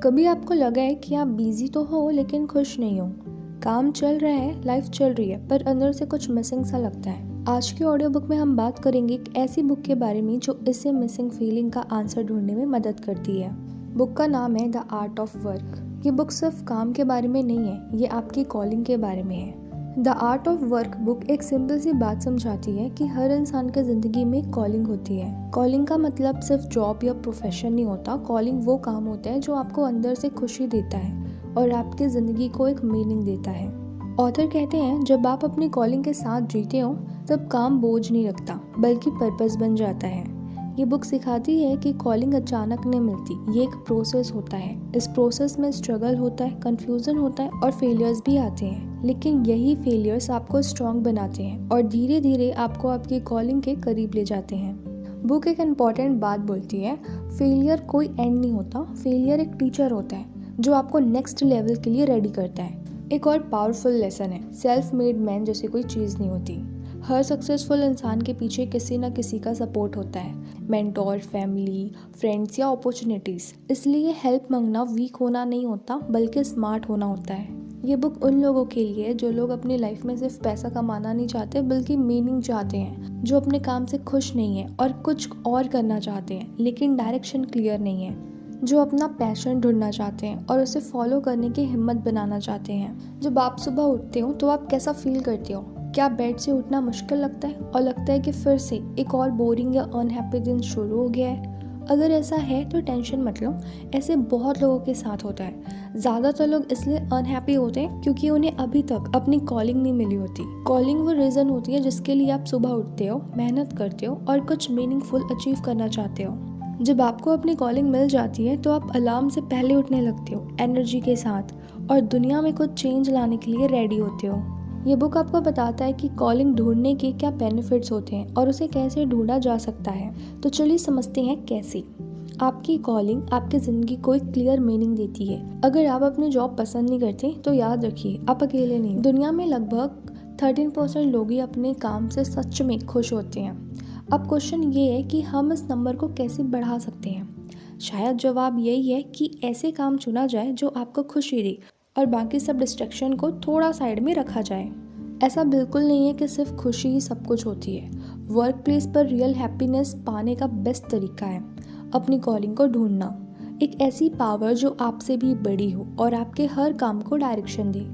कभी आपको लगा है कि आप बिजी तो हो लेकिन खुश नहीं हो। काम चल रहा है, लाइफ चल रही है, पर अंदर से कुछ मिसिंग सा लगता है। आज की ऑडियो बुक में हम बात करेंगे एक ऐसी बुक के बारे में जो इसे मिसिंग फीलिंग का आंसर ढूंढने में मदद करती है। बुक का नाम है द आर्ट ऑफ वर्क। ये बुक सिर्फ काम के बारे में नहीं है, ये आपकी कॉलिंग के बारे में है। The art of work book एक सिंपल सी बात समझाती है कि हर इंसान के जिंदगी में कॉलिंग होती है। कॉलिंग का मतलब सिर्फ जॉब या प्रोफेशन नहीं होता। कॉलिंग वो काम होता है जो आपको अंदर से खुशी देता है और आपकी जिंदगी को एक मीनिंग देता है। ऑथर कहते हैं जब आप अपनी कॉलिंग के साथ जीते हो तब काम बोझ नहीं लगता बल्कि पर्पस बन जाता है। ये बुक सिखाती है कि कॉलिंग अचानक नहीं मिलती, ये एक प्रोसेस होता है। इस प्रोसेस में स्ट्रगल होता है, कंफ्यूजन होता है और फेलियर्स भी आते हैं, लेकिन यही फेलियर्स आपको स्ट्रॉन्ग बनाते हैं और धीरे धीरे आपको आपकी कॉलिंग के करीब ले जाते हैं। बुक एक इम्पॉर्टेंट बात बोलती है, फेलियर कोई एंड नहीं होता, फेलियर एक टीचर होता है जो आपको नेक्स्ट लेवल के लिए रेडी करता है। एक और पावरफुल लेसन है, सेल्फ मेड मैन जैसी कोई चीज़ नहीं होती। हर सक्सेसफुल इंसान के पीछे किसी न किसी का सपोर्ट होता है, मेंटोर, फैमिली, फ्रेंड्स या अपॉर्चुनिटीज़। इसलिए हेल्प मांगना वीक होना नहीं होता बल्कि स्मार्ट होना होता है। ये बुक उन लोगों के लिए है जो लोग अपनी लाइफ में सिर्फ पैसा कमाना नहीं चाहते बल्कि मीनिंग चाहते हैं, जो अपने काम से खुश नहीं है और कुछ और करना चाहते हैं लेकिन डायरेक्शन क्लियर नहीं है, जो अपना पैशन ढूंढना चाहते हैं और उसे फॉलो करने की हिम्मत बनाना चाहते हैं। जब आप सुबह उठते हो तो आप कैसा फील करते हो? क्या बेड से उठना मुश्किल लगता है और लगता है कि फिर से एक और बोरिंग या अनहैप्पी दिन शुरू हो गया है? अगर ऐसा है तो टेंशन मत लो, ऐसे बहुत लोगों के साथ होता है। ज़्यादातर लोग इसलिए अनहैप्पी होते हैं क्योंकि उन्हें अभी तक अपनी कॉलिंग नहीं मिली होती। कॉलिंग वो रीज़न होती है जिसके लिए आप सुबह उठते हो, मेहनत करते हो और कुछ मीनिंगफुल अचीव करना चाहते हो। जब आपको अपनी कॉलिंग मिल जाती है तो आप अलार्म से पहले उठने लगते हो, एनर्जी के साथ, और दुनिया में कुछ चेंज लाने के लिए रेडी होते हो। ये बुक आपको बताता है कि कॉलिंग ढूंढने के क्या बेनिफिट्स होते हैं और उसे कैसे ढूंढा जा सकता है। तो चलिए समझते हैं कैसे। आपकी कॉलिंग आपकी ज़िंदगी को एक क्लियर मीनिंग देती है। अगर आप अपनी जॉब पसंद नहीं करते तो याद रखिए, आप अकेले नहीं। दुनिया में लगभग 13% लोग ही अपने काम से सच में खुश होते हैं। अब क्वेश्चन ये है कि हम इस नंबर को कैसे बढ़ा सकते हैं। शायद जवाब यही है कि ऐसे काम चुना जाए जो आपको खुशी दे और बाकी सब डिस्ट्रैक्शन को थोड़ा साइड में रखा जाए। ऐसा बिल्कुल नहीं है कि सिर्फ खुशी ही सब कुछ होती है। वर्क प्लेस पर रियल हैप्पीनेस पाने का बेस्ट तरीका है अपनी कॉलिंग को ढूंढना। एक ऐसी पावर जो आपसे भी बड़ी हो और आपके हर काम को डायरेक्शन दे।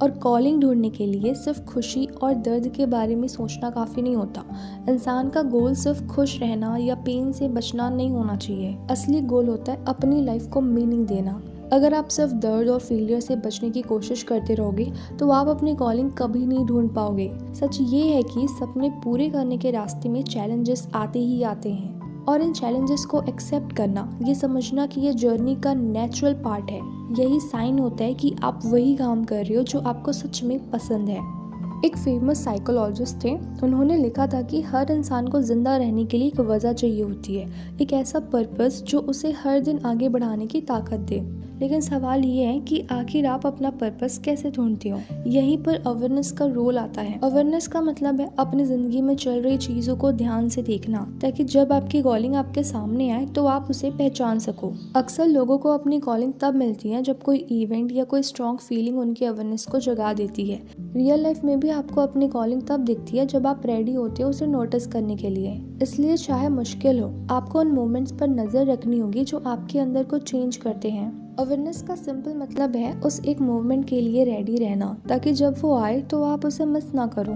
और कॉलिंग ढूंढने के लिए सिर्फ खुशी और दर्द के बारे में सोचना काफ़ी नहीं होता। इंसान का गोल सिर्फ खुश रहना या पेन से बचना नहीं होना चाहिए। असली गोल होता है अपनी लाइफ को मीनिंग देना। अगर आप सिर्फ दर्द और फेलियर से बचने की कोशिश करते रहोगे तो आप अपनी कॉलिंग कभी नहीं ढूंढ पाओगे। सच ये है कि सपने पूरे करने के रास्ते में चैलेंजेस आते ही आते हैं, और इन चैलेंजेस को एक्सेप्ट करना, ये समझना कि ये जर्नी का नेचुरल पार्ट है, यही साइन होता है कि आप वही काम कर रहे हो जो आपको सच में पसंद है। एक फेमस साइकोलॉजिस्ट थे, उन्होंने लिखा था कि हर इंसान को जिंदा रहने के लिए एक वजह चाहिए होती है, एक ऐसा पर्पस जो उसे हर दिन आगे बढ़ाने की ताकत दे। लेकिन सवाल ये है कि आखिर आप अपना पर्पस कैसे ढूंढते हो? यहीं पर अवेयरनेस का रोल आता है। अवेयरनेस का मतलब है अपनी जिंदगी में चल रही चीजों को ध्यान से देखना, ताकि जब आपकी कॉलिंग आपके सामने आए तो आप उसे पहचान सको। अक्सर लोगों को अपनी कॉलिंग तब मिलती है जब कोई इवेंट या कोई स्ट्रॉन्ग फीलिंग उनकी अवेयरनेस को जगा देती है। रियल लाइफ में भी आपको अपनी कॉलिंग तब दिखती है जब आप रेडी होते हो उसे नोटिस करने के लिए। इसलिए चाहे मुश्किल हो, आपको उन मोमेंट्स पर नजर रखनी होगी जो आपके अंदर को चेंज करते हैं। अवेयरनेस का सिंपल मतलब है उस एक मूवमेंट के लिए रेडी रहना, ताकि जब वो आए तो आप उसे मिस ना करो।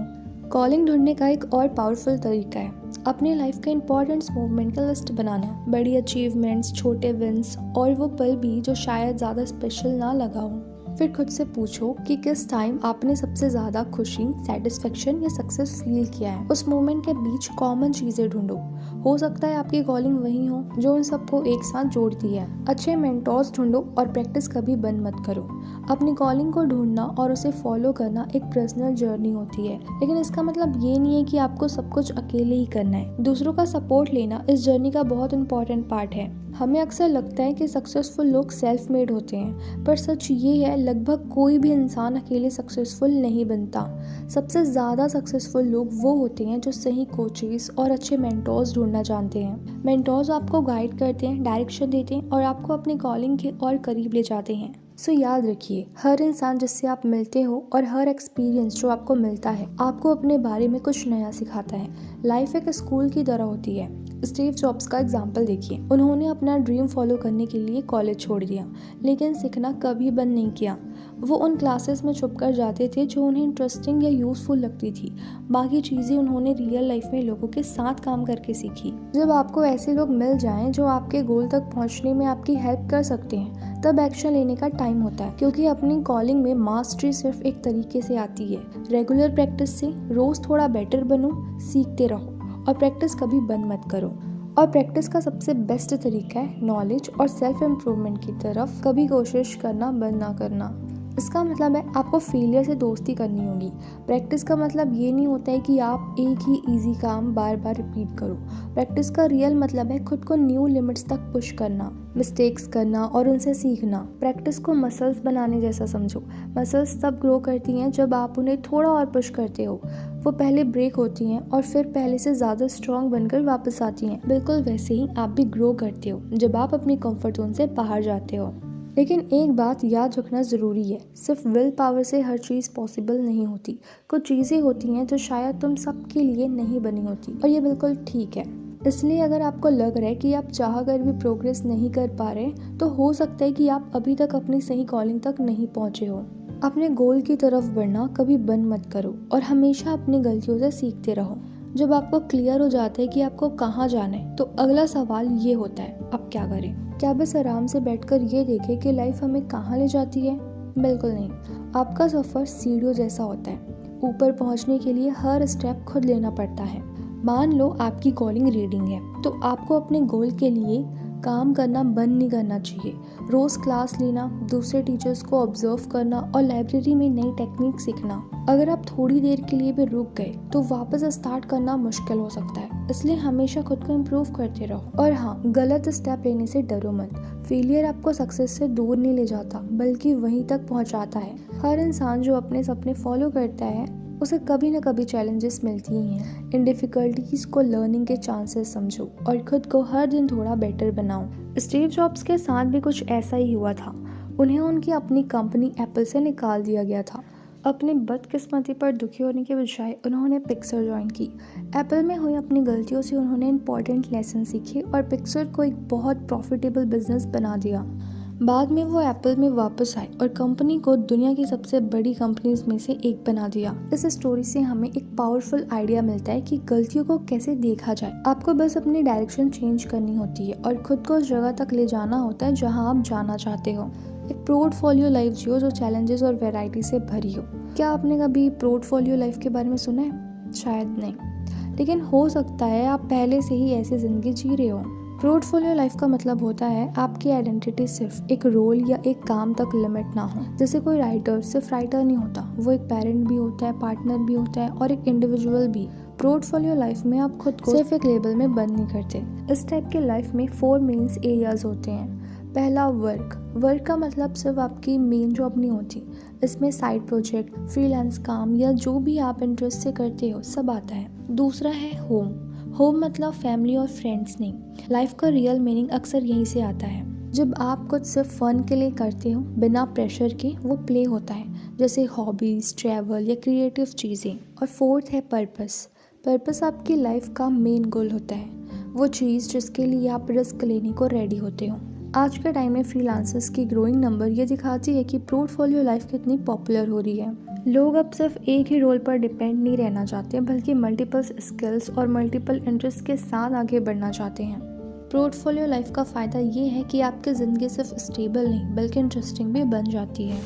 कॉलिंग ढूंढने का एक और पावरफुल तरीका है अपनी लाइफ के इंपॉर्टेंट मूवमेंट का लिस्ट बनाना। बड़ी अचीवमेंट्स, छोटे विंस और वो पल भी जो शायद ज़्यादा स्पेशल ना लगा हो। फिर खुद से पूछो कि किस टाइम आपने सबसे ज़्यादा खुशी, सेटिस्फेक्शन या सक्सेस फील किया है। उस मोमेंट के बीच कॉमन चीज़ें ढूंढो। हो सकता है आपकी कॉलिंग वही हो जो उन सबको एक साथ जोड़ती है। अच्छे मेंटोर्स ढूंढो और प्रैक्टिस कभी बंद मत करो। अपनी कॉलिंग को ढूंढना और उसे फॉलो करना एक पर्सनल जर्नी होती है, लेकिन इसका मतलब ये नहीं है कि आपको सब कुछ अकेले ही करना है। दूसरों का सपोर्ट लेना इस जर्नी का बहुत इंपॉर्टेंट पार्ट है। हमें अक्सर लगता है कि सक्सेसफुल लोग सेल्फ मेड होते हैं, पर सच ये है लगभग कोई भी इंसान अकेले सक्सेसफुल नहीं बनता। सबसे ज़्यादा सक्सेसफुल लोग वो होते हैं जो सही कोचेस और अच्छे मेंटोर्स ढूंढना जानते हैं। मेंटोर्स आपको गाइड करते हैं, डायरेक्शन देते हैं और आपको अपनी कॉलिंग के और करीब ले जाते हैं। सो याद रखिए, हर इंसान जिससे आप मिलते हो और हर एक्सपीरियंस जो आपको मिलता है आपको अपने बारे में कुछ नया सिखाता है। लाइफ एक स्कूल की तरह होती है। स्टीव जॉब्स का एग्जाम्पल देखिए, उन्होंने अपना ड्रीम फॉलो करने के लिए कॉलेज छोड़ दिया, लेकिन सीखना कभी बंद नहीं किया। वो उन क्लासेस में छुप कर जाते थे जो उन्हें इंटरेस्टिंग या यूजफुल लगती थी। बाकी चीज़ें उन्होंने रियल लाइफ में लोगों के साथ काम करके सीखी। जब आपको ऐसे लोग मिल जाएं जो आपके गोल तक पहुंचने में आपकी हेल्प कर सकते हैं, तब एक्शन लेने का टाइम होता है। क्योंकि अपनी कॉलिंग में मास्टरी सिर्फ एक तरीके से आती है, रेगुलर प्रैक्टिस से। रोज थोड़ा बेटर बनो, सीखते रहो और प्रैक्टिस कभी बंद मत करो। और प्रैक्टिस का सबसे बेस्ट तरीका है नॉलेज और सेल्फ इम्प्रूवमेंट की तरफ कभी कोशिश करना बंद ना करना। इसका मतलब है आपको फेलियर से दोस्ती करनी होगी। प्रैक्टिस का मतलब ये नहीं होता है कि आप एक ही इजी काम बार बार रिपीट करो। प्रैक्टिस का रियल मतलब है खुद को न्यू लिमिट्स तक पुश करना, मिस्टेक्स करना और उनसे सीखना। प्रैक्टिस को मसल्स बनाने जैसा समझो। मसल्स तब ग्रो करती हैं जब आप उन्हें थोड़ा और पुश करते हो। वो पहले ब्रेक होती हैं और फिर पहले से ज़्यादा स्ट्रॉन्ग बनकर वापस आती हैं। बिल्कुल वैसे ही आप भी ग्रो करते हो जब आप अपनी कंफर्ट जोन से बाहर जाते हो। लेकिन एक बात याद रखना ज़रूरी है, सिर्फ विल पावर से हर चीज़ पॉसिबल नहीं होती। कुछ चीज़ें होती हैं जो शायद तुम सबके लिए नहीं बनी होती, और ये बिल्कुल ठीक है। इसलिए अगर आपको लग रहा है कि आप चाह कर भी प्रोग्रेस नहीं कर पा रहे, तो हो सकता है कि आप अभी तक अपनी सही कॉलिंग तक नहीं पहुँचे हो। अपने गोल की तरफ बढ़ना कभी बंद मत करो और हमेशा अपनी गलतियों से सीखते रहो। जब आपको क्लियर हो जाता है कि आपको कहाँ जाना है, तो अगला सवाल ये होता है, अब क्या करें? क्या बस आराम से बैठकर ये देखें कि लाइफ हमें कहाँ ले जाती है? बिल्कुल नहीं। आपका सफ़र सीढ़ियों जैसा होता है। ऊपर पहुँचने के लिए हर स्टेप खुद लेना पड़ता है। मान लो आपकी कॉलिंग रीडिंग है, तो आपको अपने गोल के लिए काम करना बंद नहीं करना चाहिए। रोज़ क्लास लेना, दूसरे टीचर्स को ऑब्जर्व करना और लाइब्रेरी में नई टेक्निक सीखना। अगर आप थोड़ी देर के लिए भी रुक गए तो वापस स्टार्ट करना मुश्किल हो सकता है। इसलिए हमेशा खुद को इम्प्रूव करते रहो। और हाँ, गलत स्टेप लेने से डरो मत। फेलियर आपको सक्सेस से दूर नहीं ले जाता, बल्कि वहीं तक पहुंचाता है। हर इंसान जो अपने सपने फॉलो करता है उसे कभी न कभी चैलेंजेस मिलती ही हैं। इन डिफ़िकल्टीज़ को लर्निंग के चांसेस समझो और खुद को हर दिन थोड़ा बेटर बनाओ। स्टीव जॉब्स के साथ भी कुछ ऐसा ही हुआ था। उन्हें उनकी अपनी कंपनी एप्पल से निकाल दिया गया था। अपनी बदकिस्मती पर दुखी होने के बजाय उन्होंने पिक्सर ज्वाइन की। एप्पल में हुई अपनी गलतियों से उन्होंने इंपॉर्टेंट लेसन सीखे और पिक्सर को एक बहुत प्रॉफिटेबल बिजनेस बना दिया। बाद में वो एप्पल में वापस आए और कंपनी को दुनिया की सबसे बड़ी कंपनीज में से एक बना दिया। इस स्टोरी से हमें एक पावरफुल आइडिया मिलता है कि गलतियों को कैसे देखा जाए। आपको बस अपनी डायरेक्शन चेंज करनी होती है और खुद को उस जगह तक ले जाना होता है जहां आप जाना चाहते हो। एक पोर्टफोलियो लाइफ जियो जो चैलेंजेस और वैरायटी से भरी हो। क्या आपने कभी पोर्टफोलियो लाइफ के बारे में सुना है? शायद नहीं, लेकिन हो सकता है आप पहले से ही ऐसी जिंदगी जी रहे हो। पोर्टफोलियो लाइफ का मतलब होता है आपकी आइडेंटिटी सिर्फ एक रोल या एक काम तक लिमिट ना हो। जैसे कोई राइटर सिर्फ राइटर नहीं होता, वो एक पेरेंट भी होता है, पार्टनर भी होता है और एक इंडिविजुअल भी। पोर्टफोलियो लाइफ में आप खुद को सिर्फ एक लेबल में बंद नहीं करते। इस टाइप के लाइफ में 4 मेन एरियाज होते हैं। पहला वर्क का मतलब सिर्फ आपकी मेन जॉब नहीं होती। इसमें साइड प्रोजेक्ट, फ्रीलांस काम या जो भी आप इंटरेस्ट से करते हो सब आता है। दूसरा है होम मतलब फैमिली और फ्रेंड्स नहीं। लाइफ का रियल मीनिंग अक्सर यहीं से आता है। जब आप कुछ सिर्फ फन के लिए करते हो बिना प्रेशर के, वो प्ले होता है, जैसे हॉबीज, ट्रैवल या क्रिएटिव चीज़ें। और फोर्थ है पर्पस आपकी लाइफ का मेन गोल होता है, वो चीज़ जिसके लिए आप रिस्क लेने को रेडी होते हो। आज के टाइम में फ्रीलांसर्स की ग्रोइंग नंबर ये दिखाती है कि पोर्टफोलियो लाइफ कितनी पॉपुलर हो रही है। लोग अब सिर्फ एक ही रोल पर डिपेंड नहीं रहना चाहते, बल्कि मल्टीपल स्किल्स और मल्टीपल इंटरेस्ट के साथ आगे बढ़ना चाहते हैं। पोर्टफोलियो लाइफ का फ़ायदा ये है कि आपकी ज़िंदगी सिर्फ स्टेबल नहीं बल्कि इंटरेस्टिंग भी बन जाती है।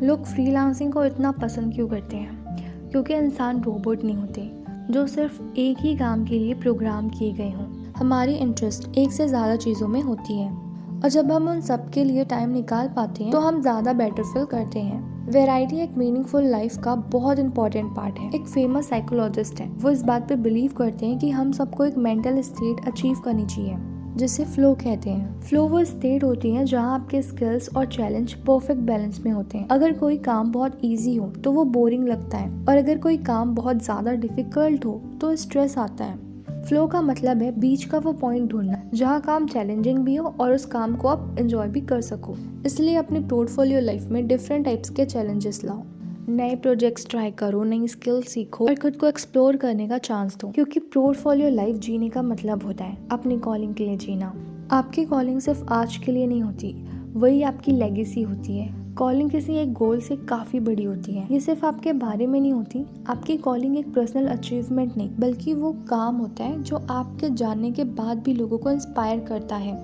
लोग फ्रीलांसिंग को इतना पसंद क्यों करते हैं? क्योंकि इंसान रोबोट नहीं होते जो सिर्फ एक ही काम के लिए प्रोग्राम किए गए हों। हमारी इंटरेस्ट एक से ज़्यादा चीज़ों में होती है और जब हम उन सब के लिए टाइम निकाल पाते हैं तो हम ज़्यादा बेटर फील करते हैं। वैरायटी एक मीनिंगफुल लाइफ का बहुत इंपॉर्टेंट पार्ट है। एक फेमस साइकोलॉजिस्ट है, वो इस बात पे बिलीव करते हैं कि हम सबको एक मेंटल स्टेट अचीव करनी चाहिए। जिसे फ्लो कहते हैं। फ्लो वो स्टेट होती है जहाँ आपके स्किल्स और चैलेंज परफेक्ट बैलेंस में होते हैं। अगर कोई काम बहुत इजी हो तो वो बोरिंग लगता है, और अगर कोई काम बहुत ज़्यादा डिफिकल्ट हो तो स्ट्रेस आता है। फ्लो का मतलब है बीच का वो पॉइंट ढूंढना जहाँ काम चैलेंजिंग भी हो और उस काम को आप एंजॉय भी कर सको। इसलिए अपने पोर्टफोलियो लाइफ में डिफरेंट टाइप्स के चैलेंजेस लाओ, नए प्रोजेक्ट्स ट्राई करो, नई स्किल सीखो और खुद को एक्सप्लोर करने का चांस दो, क्योंकि पोर्टफोलियो लाइफ जीने का मतलब होता है अपनी कॉलिंग के लिए जीना। आपकी कॉलिंग सिर्फ आज के लिए नहीं होती, वही आपकी लेगेसी होती है। कॉलिंग किसी एक गोल से काफ़ी बड़ी होती है। ये सिर्फ आपके बारे में नहीं होती। आपकी कॉलिंग एक पर्सनल अचीवमेंट नहीं, बल्कि वो काम होता है जो आपके जानने के बाद भी लोगों को इंस्पायर करता है।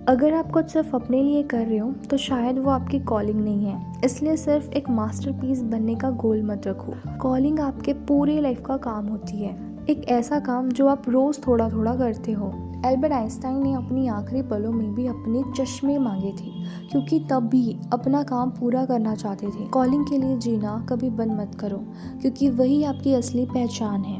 अगर आप कुछ सिर्फ अपने लिए कर रहे हो तो शायद वो आपकी कॉलिंग नहीं है। इसलिए सिर्फ एक मास्टरपीस बनने का गोल मत रखो। कॉलिंग आपके पूरे लाइफ का काम होती है, एक ऐसा काम जो आप रोज थोड़ा थोड़ा करते हो। एल्बर्ट आइंस्टाइन ने अपनी आखिरी पलों में भी अपने चश्मे मांगे थे, क्योंकि तब भी अपना काम पूरा करना चाहते थे। कॉलिंग के लिए जीना कभी बंद मत करो, क्योंकि वही आपकी असली पहचान है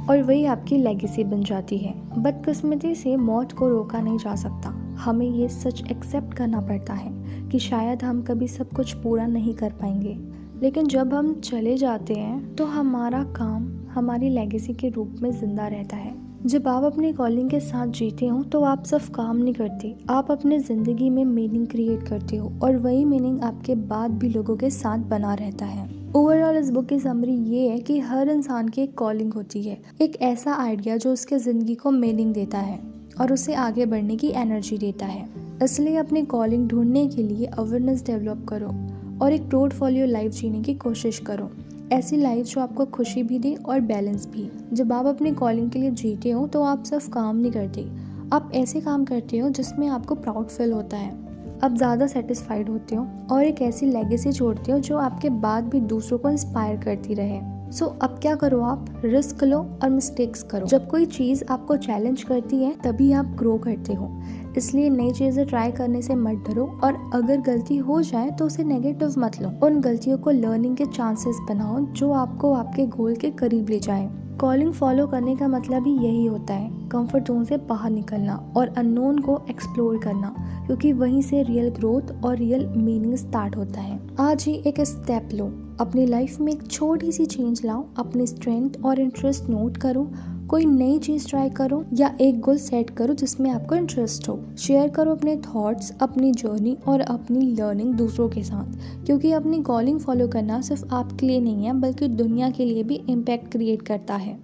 और वही आपकी लेगेसी बन जाती है। बदकिस्मती से मौत को रोका नहीं जा सकता। हमें ये सच एक्सेप्ट करना पड़ता है कि शायद हम कभी सब कुछ पूरा नहीं कर पाएंगे, लेकिन जब हम चले जाते हैं तो हमारा काम हमारी लेगेसी के रूप में जिंदा रहता है। जब आप अपनी कॉलिंग के साथ जीते हो तो आप सिर्फ काम नहीं करते, आप अपने ज़िंदगी में मीनिंग क्रिएट करते हो, और वही मीनिंग आपके बाद भी लोगों के साथ बना रहता है। ओवरऑल इस बुक की समरी ये है कि हर इंसान की एक कॉलिंग होती है, एक ऐसा आइडिया जो उसके ज़िंदगी को मीनिंग देता है और उसे आगे बढ़ने की एनर्जी देता है। इसलिए अपनी कॉलिंग ढूंढने के लिए अवेयरनेस डेवलप करो और एक पोर्टफोलियो लाइफ जीने की कोशिश करो, ऐसी लाइफ जो आपको खुशी भी दे और बैलेंस भी। जब आप अपनी कॉलिंग के लिए जीते हो तो आप सिर्फ काम नहीं करते, आप ऐसे काम करते हो जिसमें आपको प्राउड फील होता है, आप ज़्यादा सेटिस्फाइड होते हो और एक ऐसी लेगेसी छोड़ते हो जो आपके बाद भी दूसरों को इंस्पायर करती रहे। सो अब क्या करो, आप रिस्क लो और मिस्टेक्स करो। जब कोई चीज़ आपको चैलेंज करती है तभी आप ग्रो करते हो। इसलिए नई चीज़ें ट्राई करने से मत डरो, और अगर गलती हो जाए तो उसे नेगेटिव मत लो। उन गलतियों को लर्निंग के चांसेस बनाओ जो आपको आपके गोल के करीब ले जाए। कॉलिंग फॉलो करने का मतलब ही यही होता है, कंफर्ट जोन से बाहर निकलना और अननोन को एक्सप्लोर करना, क्योंकि वहीं से रियल ग्रोथ और रियल मीनिंग स्टार्ट होता है। आज ही एक स्टेप लो, अपनी लाइफ में एक छोटी सी चेंज लाओ, अपनी स्ट्रेंथ और इंटरेस्ट नोट करो, कोई नई चीज़ ट्राई करो या एक गोल सेट करो जिसमें आपको इंटरेस्ट हो। शेयर करो अपने थॉट्स, अपनी जर्नी और अपनी लर्निंग दूसरों के साथ, क्योंकि अपनी कॉलिंग फॉलो करना सिर्फ आपके लिए नहीं है बल्कि दुनिया के लिए भी इम्पैक्ट क्रिएट करता है।